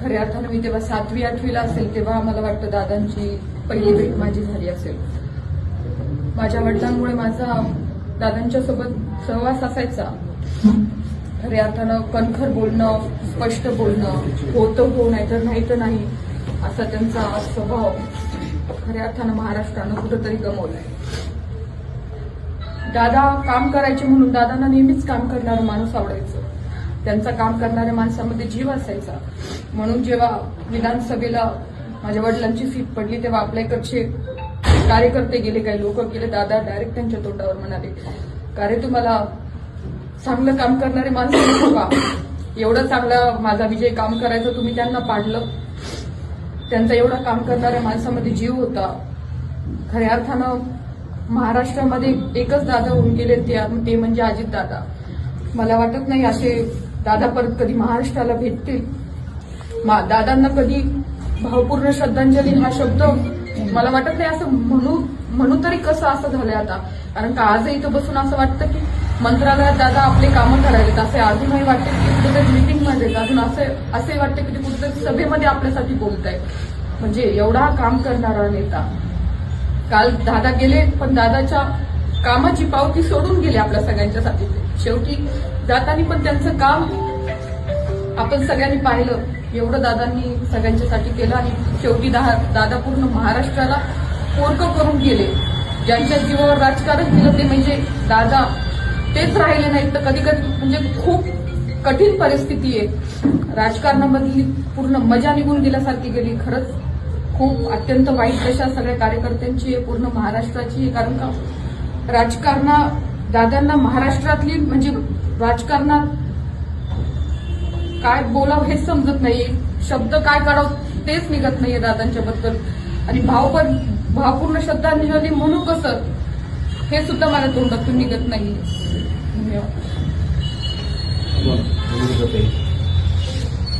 खऱ्या अर्थानं मी तेव्हा 7वी-8वीला असेल तेव्हा मला वाटतं दादांची पहिली भेट माझी झाली असेल. माझ्या वडिलांमुळे माझा दादांच्या सोबत सहवास असायचा. खऱ्या अर्थानं कणखर बोलणं, स्पष्ट बोलणं, होतं हो नाहीतर नाही तर नाही असा त्यांचा स्वभाव खऱ्या अर्थानं महाराष्ट्रानं कुठंतरी गमावलाय. दादा काम करायचे म्हणून दादांना नेहमीच काम करणारा माणूस आवडायचं. त्यांचा काम करणाऱ्या माणसामध्ये जीव असायचा. म्हणून जेव्हा विधानसभेला माझ्या वडिलांची सीट पडली तेव्हा आपल्या इकडचे कार्यकर्ते गेले, काही लोक गेले, दादा डायरेक्ट त्यांच्या तोंडावर म्हणाले, का रे तुम्हाला चांगलं काम करणारे माणसं नको का? एवढं चांगलं माझा विजय काम करायचं तुम्ही त्यांना पाडलं. त्यांचा एवढा काम करणाऱ्या माणसामध्ये जीव होता. खऱ्या अर्थानं महाराष्ट्रामध्ये एकच दादा होऊन गेले ते म्हणजे अजित दादा. मला वाटत नाही असे दादा परत कधी महाराष्ट्राला भेटतील. दादांना कधी भावपूर्ण श्रद्धांजली हा शब्द मला वाटत नाही असं म्हणू तरी कसं असं झालंय आता. कारण का आजही इथं बसून असं वाटतं की मंत्रालयात दादा आपले कामं करायलेत, असे अजूनही वाटते की कुठेतरी मीटिंगमध्ये अजून असे वाटते की ते कुठेतरी सभेमध्ये आपल्यासाठी बोलत आहे. म्हणजे एवढा काम करणारा नेता. काल दादा गेले पण दादाच्या कामाची पावती सोडून गेले आपल्या सगळ्यांच्यासाठी. शेवटी दादांनी पण त्यांचं काम आपण सगळ्यांनी पाहिलं. एवढं दादांनी सगळ्यांच्यासाठी केलं आणि शेवटी दादा पूर्ण महाराष्ट्राला पोरकं करून गेले. ज्यांच्या जीवावर राजकारण केलं ते म्हणजे दादा तेच राहिले नाहीत तर कधी कधी म्हणजे खूप कठीण परिस्थिती आहे. राजकारणामधली पूर्ण मजा निघून गेल्यासारखी गेली. खरंच खूप अत्यंत वाईट दशा सगळ्या कार्यकर्त्यांची आहे, पूर्ण महाराष्ट्राची आहे. कारण का दादांना महाराष्ट्रातली म्हणजे राजकारणात काय बोलावं हेच समजत नाहीये, शब्द काय काढावं तेच निघत नाहीये दादांच्या बद्दल. आणि भावपूर्ण श्रद्धांजली म्हणू कसं हे सुद्धा मला तोंडातून निघत नाहीये. धन्यवाद.